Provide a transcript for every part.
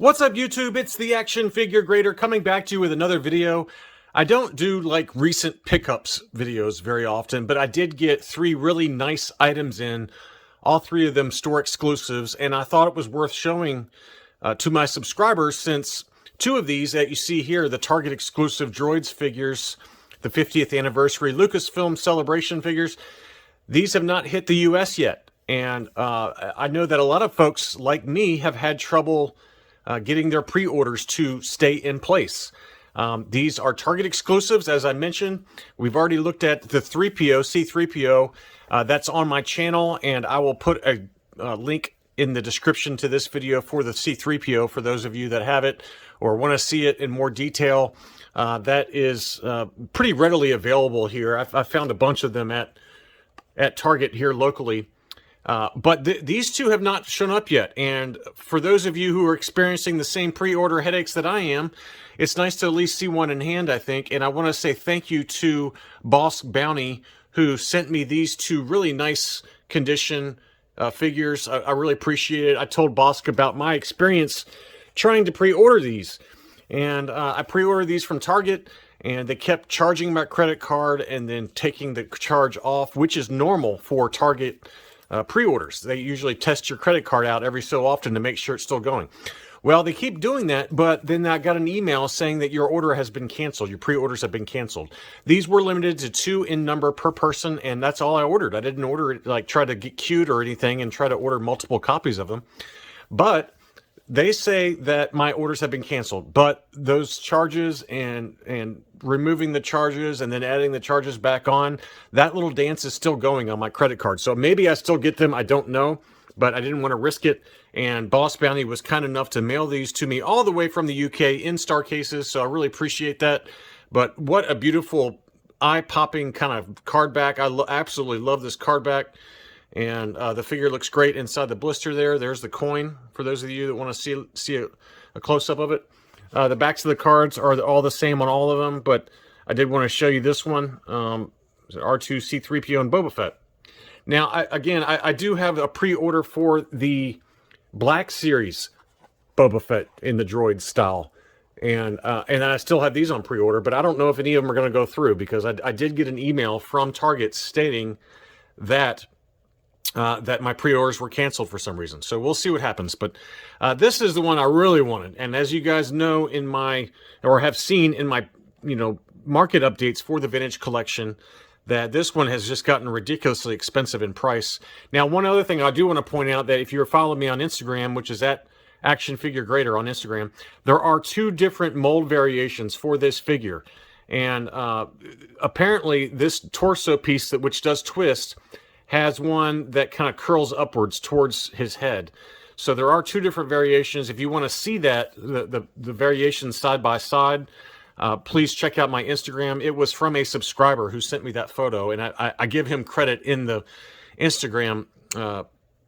What's up, YouTube? It's the Action Figure Grader coming back to you with another video. I don't do like recent pickups videos very often, but I did get 3 really nice items in, all 3 of them store exclusives, and I thought it was worth showing to my subscribers since 2 of these that you see here, the Target exclusive Droids figures, the 50th anniversary Lucasfilm Celebration figures, these have not hit the US yet. And I know that a lot of folks like me have had trouble getting their pre-orders to stay in place. These are Target exclusives, as I mentioned. We've already looked at the 3PO, C3PO. That's on my channel, and I will put a link in the description to this video for the C3PO for those of you that have it or want to see it in more detail. That is pretty readily available here. I found a bunch of them at Target here locally. But these 2 have not shown up yet, and for those of you who are experiencing the same pre-order headaches that I am, it's nice to at least see one in hand, I think, and I want to say thank you to Boss Bounty, who sent me these 2 really nice condition figures. I really appreciate it. I told Bosk about my experience trying to pre-order these, and I pre-ordered these from Target, and they kept charging my credit card and then taking the charge off, which is normal for Target pre-orders. They usually test your credit card out every so often to make sure it's still going. Well, they keep doing that, but then I got an email saying that your order has been canceled. Your pre-orders have been canceled. These were limited to 2 in number per person, and that's all I ordered. I didn't order it, like try to get cute or anything and try to order multiple copies of them. But they say that my orders have been canceled, but those charges and removing the charges and then adding the charges back on, that little dance is still going on my credit card. So maybe I still get them, I don't know, but I didn't want to risk it. And Boss Bounty was kind enough to mail these to me all the way from the UK in star cases, so I really appreciate that. But what a beautiful eye-popping kind of card back. I absolutely love this card back. And the figure looks great inside the blister there. There's the coin for those of you that want to see a close-up of it. The backs of the cards are all the same on all of them, but I did want to show you this one. R2, C3PO, and Boba Fett. Now, I do have a pre-order for the Black Series Boba Fett in the Droid style. And I still have these on pre-order, but I don't know if any of them are going to go through because I did get an email from Target stating that that my pre-orders were canceled for some reason. So we'll see what happens. But this is the one I really wanted. And as you guys know in my, or have seen in my, market updates for the vintage collection, that this one has just gotten ridiculously expensive in price. Now, one other thing I do want to point out that if you're following me on Instagram, which is at Action Figure Grader on Instagram, there are 2 different mold variations for this figure. And apparently this torso piece, which does twist, has one that kind of curls upwards towards his head. So there are 2 different variations. If you want to see that, the variations side by side, please check out my Instagram. It was from a subscriber who sent me that photo, and I give him credit in the Instagram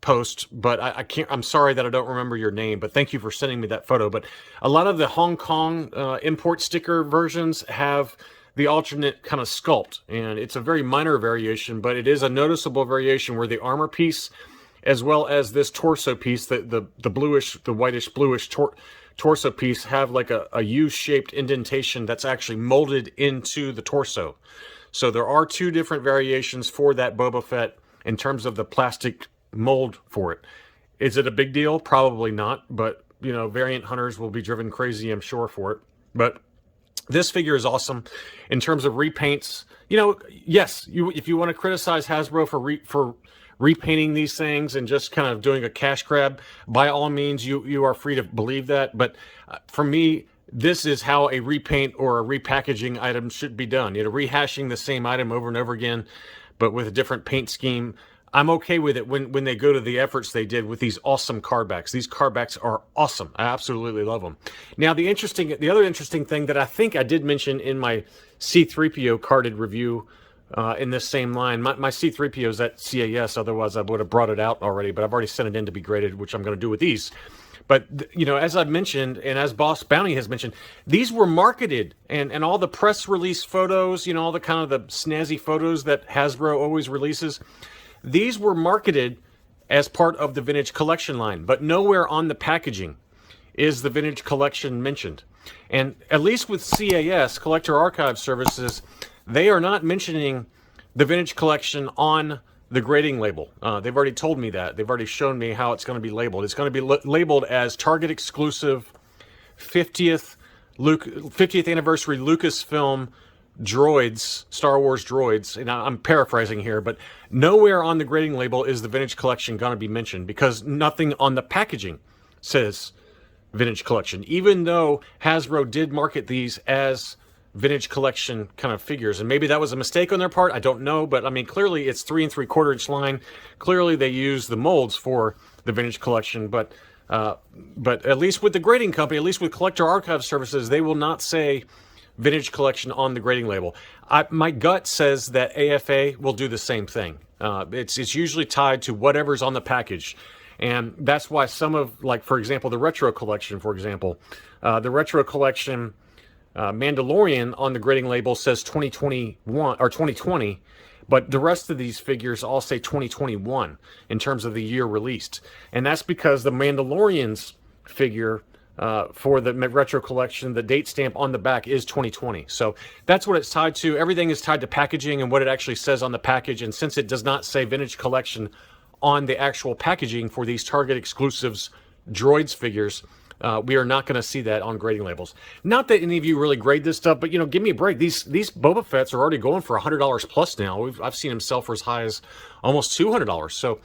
post, but I'm sorry that I don't remember your name, but thank you for sending me that photo. But a lot of the Hong Kong import sticker versions have the alternate kind of sculpt, and it's a very minor variation, but it is a noticeable variation where the armor piece, as well as this torso piece, the whitish bluish torso piece, have like a U-shaped indentation that's actually molded into the torso. So there are 2 different variations for that Boba Fett in terms of the plastic mold for it. Is it a big deal? Probably not, but variant hunters will be driven crazy, I'm sure, for it. But this figure is awesome in terms of repaints. Yes, if you want to criticize Hasbro for repainting these things and just kind of doing a cash grab, by all means, you are free to believe that. But for me, this is how a repaint or a repackaging item should be done. Rehashing the same item over and over again, but with a different paint scheme. I'm okay with it when they go to the efforts they did with these awesome card backs. These card backs are awesome. I absolutely love them. Now, the other interesting thing that I think I did mention in my C3PO carded review in this same line, my C3PO is at CAS, otherwise I would have brought it out already, but I've already sent it in to be graded, which I'm going to do with these. But, as I've mentioned, and as Boss Bounty has mentioned, these were marketed, and all the press release photos, all the kind of the snazzy photos that Hasbro always releases, these were marketed as part of the vintage collection line, but nowhere on the packaging is the Vintage Collection mentioned. And at least with CAS, Collector Archive Services, they are not mentioning the Vintage Collection on the grading label. They've already told me that. They've already shown me how it's going to be labeled. It's going to be labeled as Target exclusive 50th anniversary Lucasfilm Droids, Star Wars Droids. And I'm paraphrasing here, but nowhere on the grading label is the Vintage Collection going to be mentioned, because nothing on the packaging says Vintage Collection, even though Hasbro did market these as Vintage Collection kind of figures. And maybe that was a mistake on their part, I don't know, but I mean, clearly it's 3 3/4 inch line. Clearly they use the molds for the Vintage Collection, but at least with the grading company, at least with Collector Archive Services, they will not say Vintage Collection on the grading label. My gut says that AFA will do the same thing. It's usually tied to whatever's on the package. And that's why some of, like, for example, the Retro Collection, the Retro Collection Mandalorian on the grading label says 2021 or 2020, but the rest of these figures all say 2021 in terms of the year released. And that's because the Mandalorian's figure for the Retro Collection, the date stamp on the back is 2020. So that's what it's tied to. Everything is tied to packaging and what it actually says on the package. And since it does not say Vintage Collection on the actual packaging for these Target exclusives Droids figures, we are not going to see that on grading labels. Not that any of you really grade this stuff, but, you know, give me a break. These Boba Fetts are already going for $100 plus now. I've seen them sell for as high as almost $200. So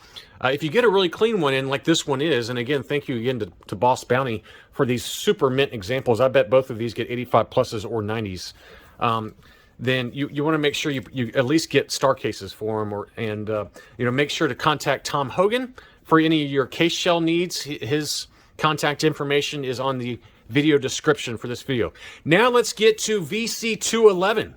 if you get a really clean one in, like this one is, and again, thank you again to Boss Bounty for these super mint examples. I bet both of these get 85 pluses or 90s. Then you want to make sure you at least get star cases for them, and you know, make sure to contact Tom Hogan for any of your case shell needs. His contact information is on the video description for this video. Now let's get to VC211.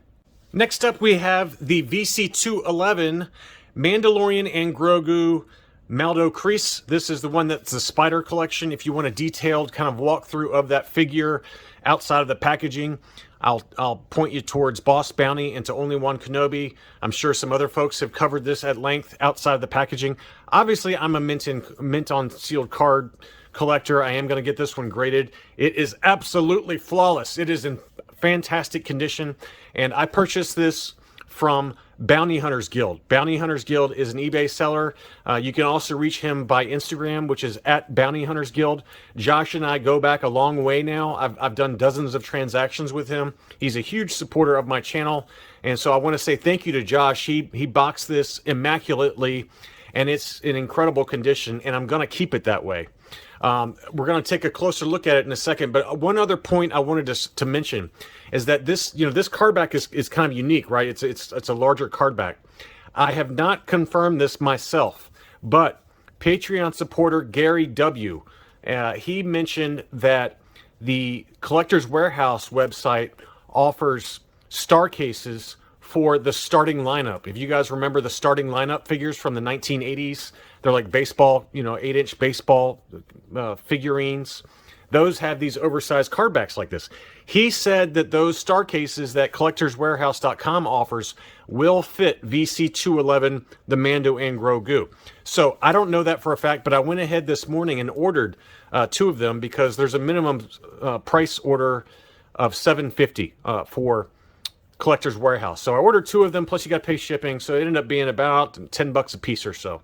Next up we have the VC211 Mandalorian and Grogu Maldocrease. This is the one that's the Spider Collection. If you want a detailed kind of walkthrough of that figure outside of the packaging, I'll point you towards Boss Bounty and to Only One Kenobi. I'm sure some other folks have covered this at length outside of the packaging. Obviously, I'm a mint on sealed card collector. I am going to get this one graded. It is absolutely flawless. It is in fantastic condition, and I purchased this from Bounty Hunters Guild. Bounty Hunters Guild is an eBay seller. You can also reach him by Instagram, which is at Bounty Hunters Guild. Josh and I go back a long way now. I've done dozens of transactions with him. He's a huge supporter of my channel, and so I want to say thank you to Josh. He boxed this immaculately, and it's in incredible condition, and I'm going to keep it that way. We're going to take a closer look at it in a second, but one other point I wanted to mention is that this card back is kind of unique, right? It's a larger card back. I have not confirmed this myself, but Patreon supporter Gary W., he mentioned that the Collector's Warehouse website offers star cases for the starting lineup. If you guys remember the starting lineup figures from the 1980s, they're like baseball, 8-inch baseball figurines. Those have these oversized card backs like this. He said that those star cases that collectorswarehouse.com offers will fit VC211, the Mando, and Grogu. So I don't know that for a fact, but I went ahead this morning and ordered 2 of them because there's a minimum price order of $750 for Collector's Warehouse. So I ordered 2 of them, plus you got to pay shipping, so it ended up being about $10 a piece or so.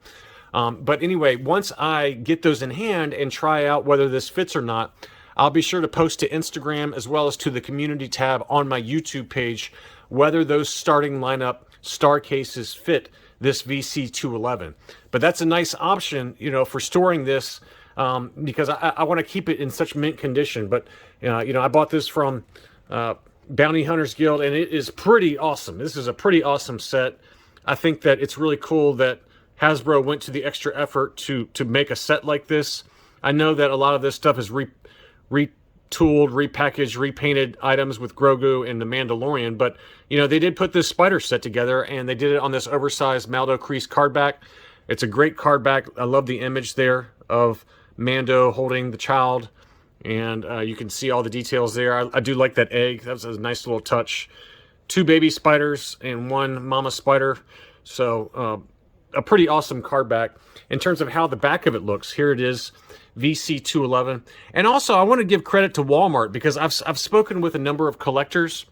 But anyway, once I get those in hand and try out whether this fits or not, I'll be sure to post to Instagram as well as to the community tab on my YouTube page whether those starting lineup star cases fit this VC211. But that's a nice option, for storing this, because I want to keep it in such mint condition. But I bought this from Bounty Hunters Guild, and it is pretty awesome. This is a pretty awesome set. I think that it's really cool that Hasbro went to the extra effort to make a set like this. I know that a lot of this stuff is retooled, repackaged, repainted items with Grogu and the Mandalorian, but they did put this spider set together, and they did it on this oversized Maldocrease card back. It's a great card back. I love the image there of Mando holding the child, and you can see all the details there. I do like that egg. That was a nice little touch. 2 baby spiders and 1 mama spider. So a pretty awesome card back in terms of how the back of it looks. Here it is, VC211. And also, I want to give credit to Walmart, because I've spoken with a number of collectors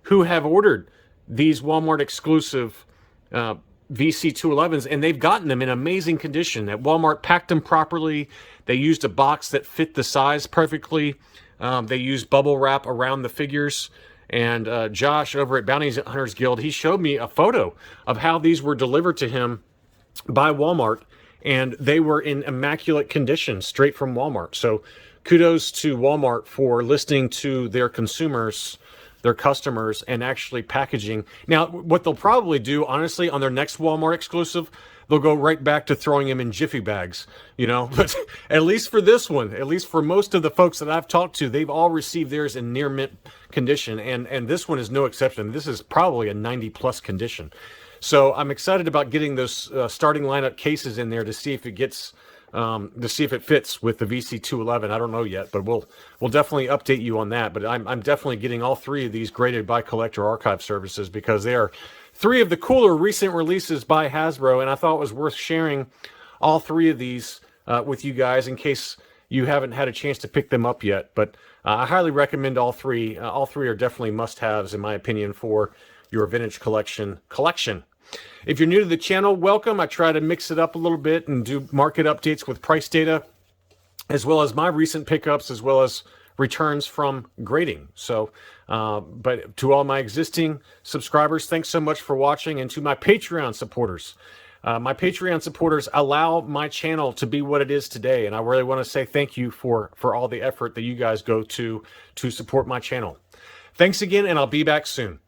who have ordered these Walmart exclusive VC211s, and they've gotten them in amazing condition. That Walmart packed them properly. They used a box that fit the size perfectly. They used bubble wrap around the figures. And Josh over at Bounty Hunters Guild, he showed me a photo of how these were delivered to him by Walmart, and they were in immaculate condition straight from Walmart. So kudos to Walmart for listening to their consumers, their customers, and actually packaging. Now, what they'll probably do, honestly, on their next Walmart exclusive, they'll go right back to throwing them in Jiffy bags, you know. But at least for this one, at least for most of the folks that I've talked to, they've all received theirs in near mint condition, and this one is no exception. This is probably a 90+ condition. So I'm excited about getting those starting lineup cases in there to see if it gets, to see if it fits with the VC211. I don't know yet, but we'll definitely update you on that. But I'm definitely getting all three of these graded by Collector Archive Services, because they are three of the cooler recent releases by Hasbro, and I thought it was worth sharing all three of these with you guys in case you haven't had a chance to pick them up yet. But I highly recommend all three. All three are definitely must-haves, in my opinion, for your vintage collection. If you're new to the channel, welcome. I try to mix it up a little bit and do market updates with price data, as well as my recent pickups, as well as returns from grading. So, but to all my existing subscribers, thanks so much for watching. And to my Patreon supporters, allow my channel to be what it is today. And I really want to say thank you for all the effort that you guys go to support my channel. Thanks again, and I'll be back soon.